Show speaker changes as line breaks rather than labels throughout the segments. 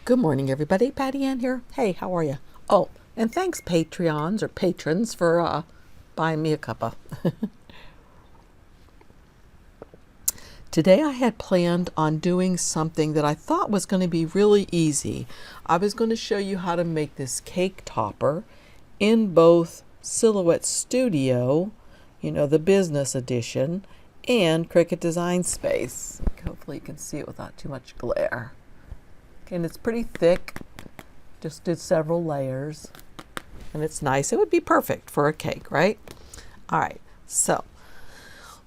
Good morning, everybody. Patty Ann here. Hey, how are you? Oh, and thanks, Patreons or patrons, for buying me a cuppa. Today I had planned on doing something that I thought was going to be really easy. I was going to show you how to make this cake topper in both Silhouette Studio, you know, the business edition, and Cricut Design Space. Hopefully you can see it without too much glare. Okay, and it's pretty thick. Just did several layers, and it's nice. It would be perfect for a cake, right? All right, so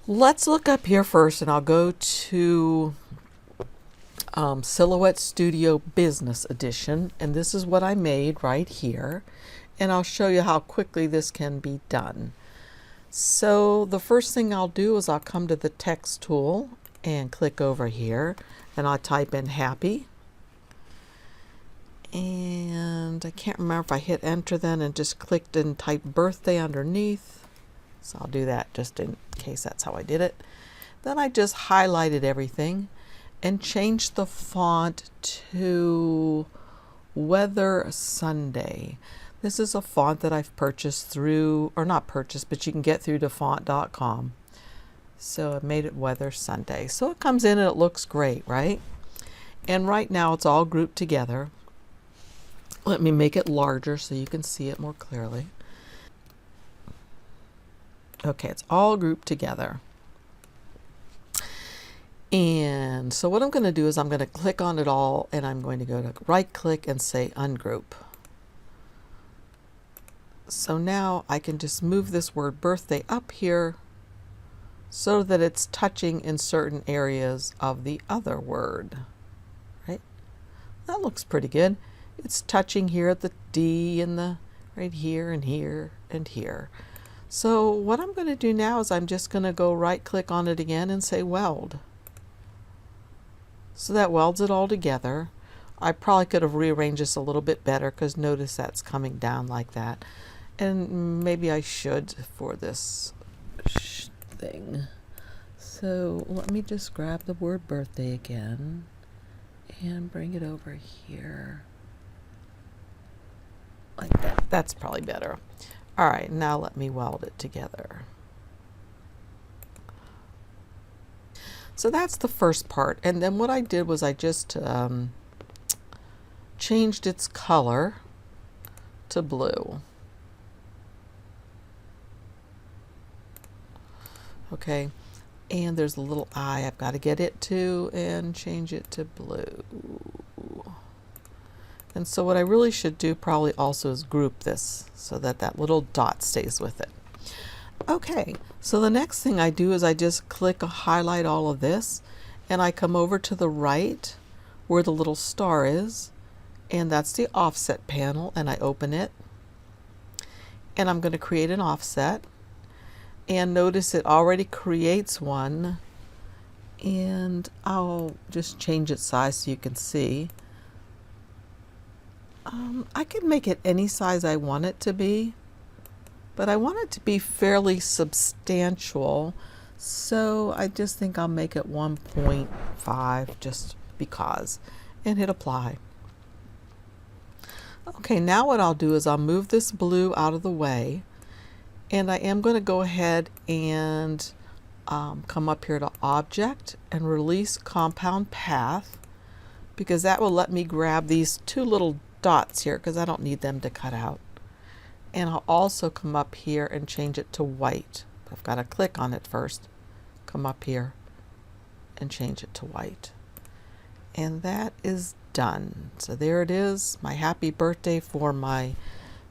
let's look up here first, and I'll go to Silhouette Studio Business Edition, and this is what I made right here, and I'll show you how quickly this can be done. So the first thing I'll do is I'll come to the text tool and click over here, and I'll type in happy. And I can't remember if I hit enter then and just clicked and typed birthday underneath. So I'll do that just in case that's how I did it. Then I just highlighted everything and changed the font to Weather Sunday. This is a font that I've purchased through, or not purchased, but you can get through dafont.com. So I made it Weather Sunday. So it comes in and it looks great, right? And right now it's all grouped together. Let me make it larger so you can see it more clearly. Okay, it's all grouped together. And so what I'm going to do is I'm going to click on it all, and I'm going to go to right click and say ungroup. So now I can just move this word birthday up here so that it's touching in certain areas of the other word. Right? That looks pretty good. It's touching here at the D and the right here and here and here. So what I'm going to do now is I'm just going to go right click on it again and say weld. So that welds it all together. I probably could have rearranged this a little bit better because notice that's coming down like that. And maybe I should for this thing. So let me just grab the word birthday again and bring it over here. Like that. That's probably better. All right, now let me weld it together. So that's the first part. And then what I did was I just changed its color to blue. Okay, and there's a little eye I've got to get it to and change it to blue. And so what I really should do probably also is group this so that that little dot stays with it. Okay, so the next thing I do is I just click highlight all of this, and I come over to the right where the little star is, and that's the offset panel, and I open it. And I'm going to create an offset, and notice it already creates one, and I'll just change its size so you can see. I can make it any size I want it to be, but I want it to be fairly substantial, so I just think I'll make it 1.5 just because, and hit apply. Okay, now what I'll do is I'll move this blue out of the way, and I am going to go ahead and come up here to Object and release Compound Path, because that will let me grab these two little dots here because I don't need them to cut out. And I'll also come up here and change it to white. I've got to click on it first, come up here and change it to white. And that is done. So there it is, my happy birthday for my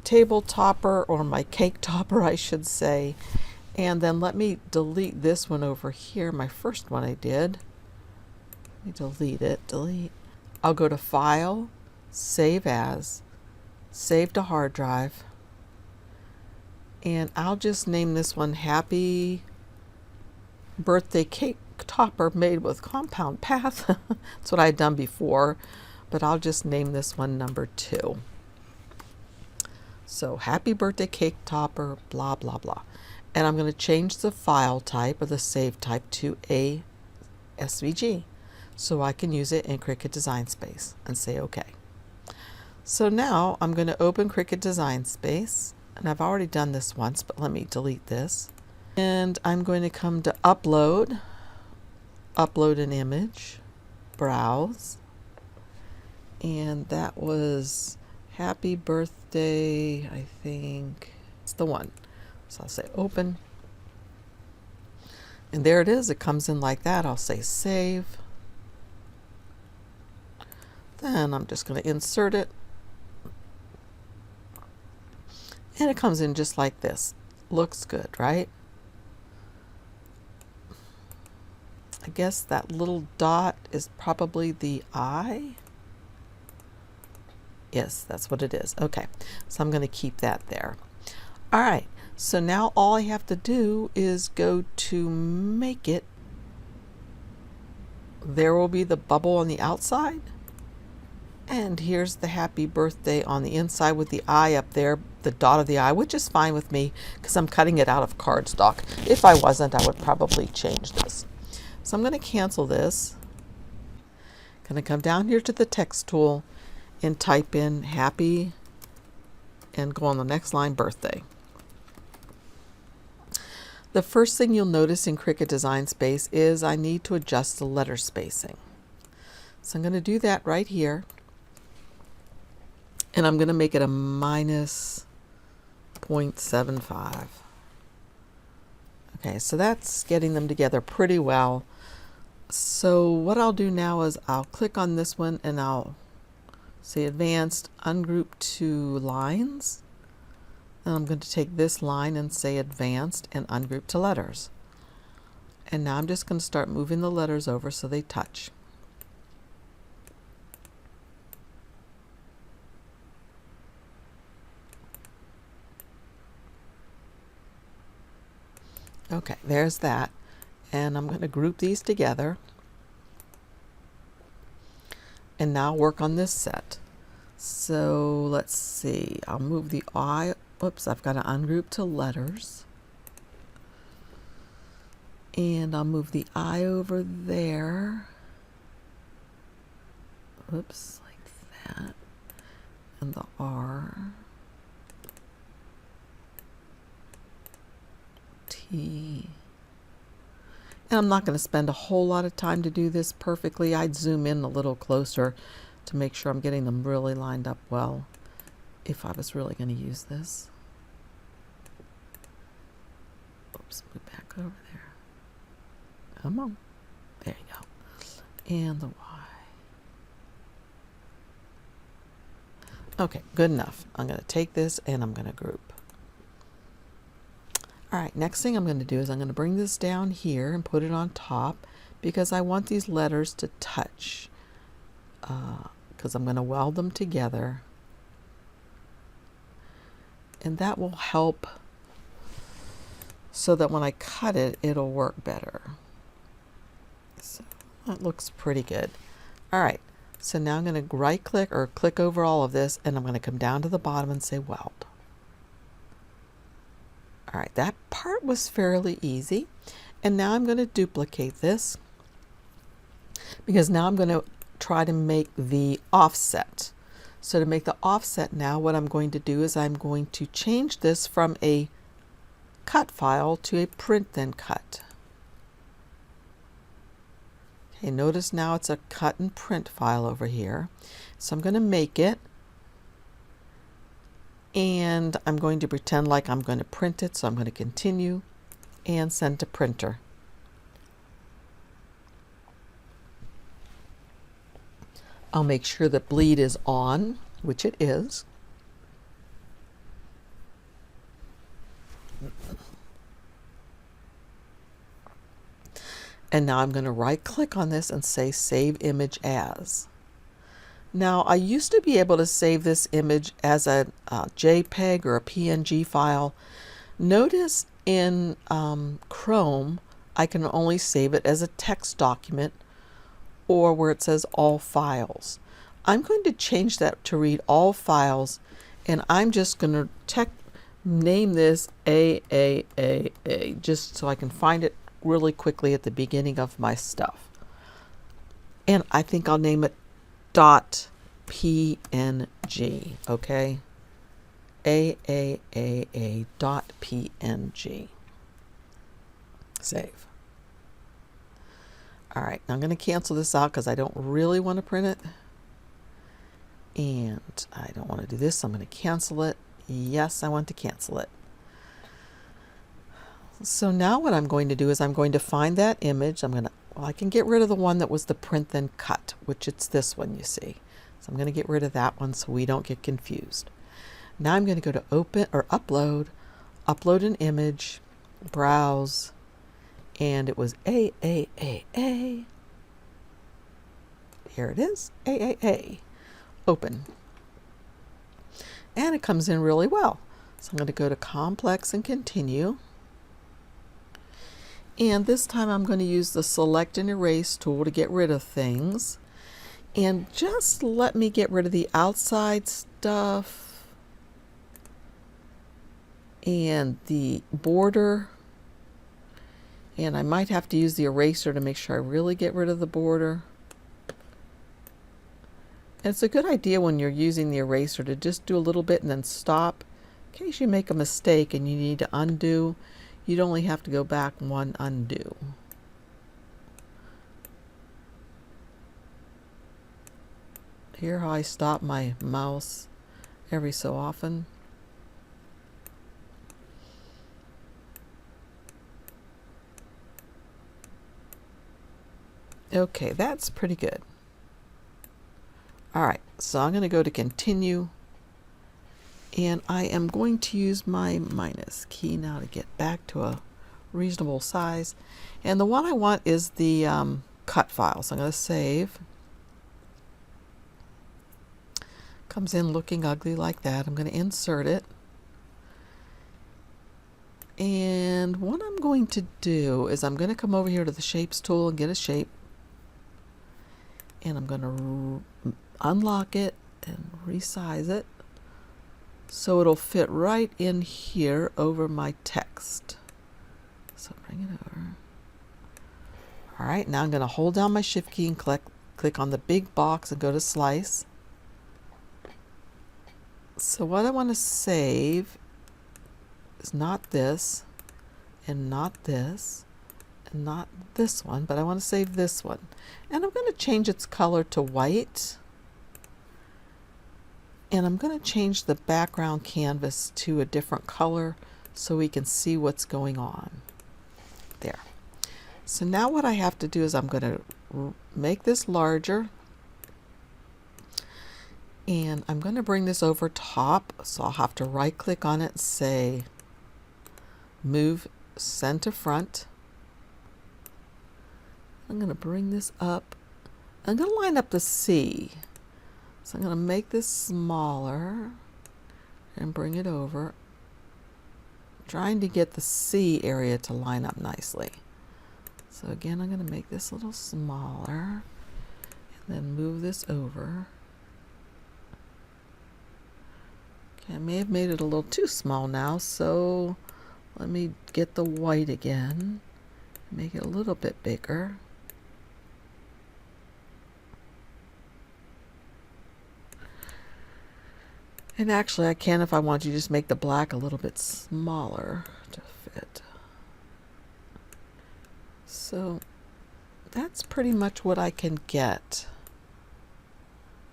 table topper, or my cake topper I should say. And then let me delete this one over here, my first one I did. Let me delete it, delete. I'll go to File, Save As, Save to Hard Drive, and I'll just name this one Happy Birthday Cake Topper Made with Compound Path. That's what I had done before, but I'll just name this one number 2. So Happy Birthday Cake Topper, blah, blah, blah. And I'm going to change the file type or the save type to a SVG so I can use it in Cricut Design Space and say OK. So now I'm going to open Cricut Design Space, and I've already done this once, but let me delete this. And I'm going to come to Upload, Upload an Image, Browse, and that was Happy Birthday, I think. It's the one. So I'll say Open. And there it is. It comes in like that. I'll say Save. Then I'm just going to insert it. And it comes in just like this. Looks good, right? I guess that little dot is probably the eye. Yes, that's what it is. Okay, so I'm going to keep that there. All right, so now all I have to do is go to Make It. There will be the bubble on the outside. And here's the happy birthday on the inside with the eye up there, the dot of the eye, which is fine with me because I'm cutting it out of cardstock. If I wasn't, I would probably change this. So I'm going to cancel this. Going to come down here to the text tool and type in happy and go on the next line, birthday. The first thing you'll notice in Cricut Design Space is I need to adjust the letter spacing. So I'm going to do that right here. And I'm going to make it a minus 0.75. Okay, so that's getting them together pretty well. So what I'll do now is I'll click on this one and I'll say Advanced, Ungroup to Lines. And I'm going to take this line and say Advanced and Ungroup to Letters. And now I'm just going to start moving the letters over so they touch. Okay, there's that. And I'm going to group these together. And now work on this set. So let's see. I'll move the I. Oops, I've got to ungroup to letters. And I'll move the I over there. Oops, like that. And the R. T. And I'm not going to spend a whole lot of time to do this perfectly. I'd zoom in a little closer to make sure I'm getting them really lined up well if I was really going to use this. Oops, move back over there. Come on. There you go. And the Y. Okay, good enough. I'm going to take this and I'm going to group. All right, next thing I'm going to do is I'm going to bring this down here and put it on top because I want these letters to touch because I'm going to weld them together. And that will help so that when I cut it, it'll work better. So that looks pretty good. All right, so now I'm going to right click or click over all of this and I'm going to come down to the bottom and say weld. All right, that part was fairly easy. And now I'm going to duplicate this because now I'm going to try to make the offset. So to make the offset now, what I'm going to do is I'm going to change this from a cut file to a print then cut. Okay, notice now it's a cut and print file over here. So I'm going to make it. And I'm going to pretend like I'm going to print it. So I'm going to continue and send to printer. I'll make sure that bleed is on, which it is. And now I'm going to right click on this and say Save Image As. Now I used to be able to save this image as a JPEG or a PNG file. Notice in Chrome I can only save it as a text document or where it says all files. I'm going to change that to read all files and I'm just going to name this AAAA just so I can find it really quickly at the beginning of my stuff. And I think I'll name it .png, okay? AAAA.png. Save. All right, now I'm going to cancel this out because I don't really want to print it. And I don't want to do this, so I'm going to cancel it. Yes, I want to cancel it. So now what I'm going to do is I'm going to find that image. Well, I can get rid of the one that was the print then cut, which it's this one you see. So I'm going to get rid of that one so we don't get confused. Now I'm going to go to open or upload an image, browse, and it was AAAA. Here it is, AAA. Open. And it comes in really well. So I'm going to go to complex and continue. And this time I'm going to use the select and erase tool to get rid of things. And just let me get rid of the outside stuff and the border. And I might have to use the eraser to make sure I really get rid of the border. And it's a good idea when you're using the eraser to just do a little bit and then stop. In case you make a mistake and you need to undo, you'd only have to go back one undo. Hear how I stop my mouse every so often? Okay, that's pretty good. All right, so I'm going to go to continue, and I am going to use my minus key now to get back to a reasonable size. And the one I want is the cut file, so I'm going to save. Comes in looking ugly like that. I'm going to insert it. And what I'm going to do is I'm going to come over here to the shapes tool and get a shape. And I'm going to unlock it and resize it so it'll fit right in here over my text. So bring it over. All right, now I'm going to hold down my shift key and click on the big box and go to slice. So what I want to save is not this and not this and not this one, but I want to save this one. And I'm going to change its color to white. And I'm going to change the background canvas to a different color so we can see what's going on. There. So now what I have to do is I'm going to make this larger. And I'm going to bring this over top. So I'll have to right click on it and say move center front. I'm going to bring this up. I'm going to line up the C. So I'm going to make this smaller and bring it over, trying to get the C area to line up nicely. So again, I'm going to make this a little smaller and then move this over. Okay, I may have made it a little too small now, so let me get the white again, make it a little bit bigger. And actually I can, if I want to, just make the black a little bit smaller to fit. So that's pretty much what I can get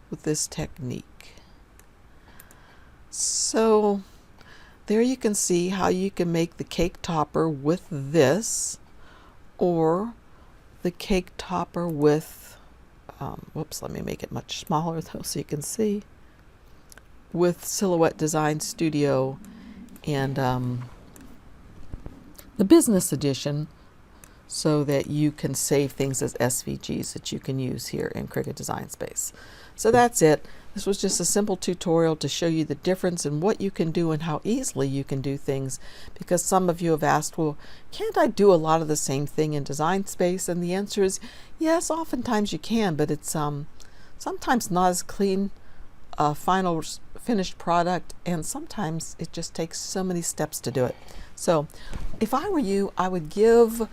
with this technique. So there you can see how you can make the cake topper with this, or the cake topper with, whoops, let me make it much smaller though so you can see, with Silhouette Design Studio and the business edition, so that you can save things as SVGs that you can use here in Cricut Design Space. So that's it. This was just a simple tutorial to show you the difference in what you can do and how easily you can do things, because some of you have asked, well, can't I do a lot of the same thing in Design Space? And the answer is yes, oftentimes you can, but it's sometimes not as clean a final finished product, and sometimes it just takes so many steps to do it. So if I were you, I would give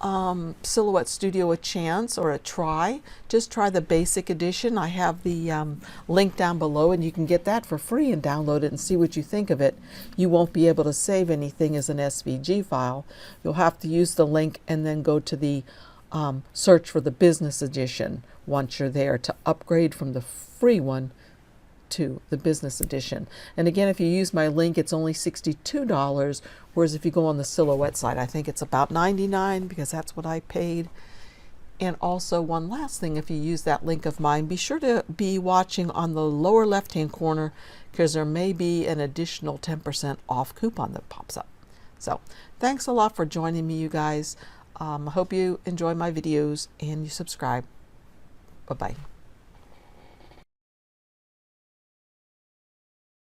Silhouette Studio a chance or a try, just try the basic edition. I have the link down below, and you can get that for free and download it and see what you think of it. You won't be able to save anything as an SVG file. You'll have to use the link and then go to the search for the business edition once you're there to upgrade from the free one to the business edition. And again, if you use my link, it's only $62, whereas if you go on the Silhouette site, I think it's about $99 because that's what I paid. And also, one last thing, if you use that link of mine, be sure to be watching on the lower left-hand corner because there may be an additional 10% off coupon that pops up. So thanks a lot for joining me, you guys. I hope you enjoy my videos and you subscribe. Bye-bye.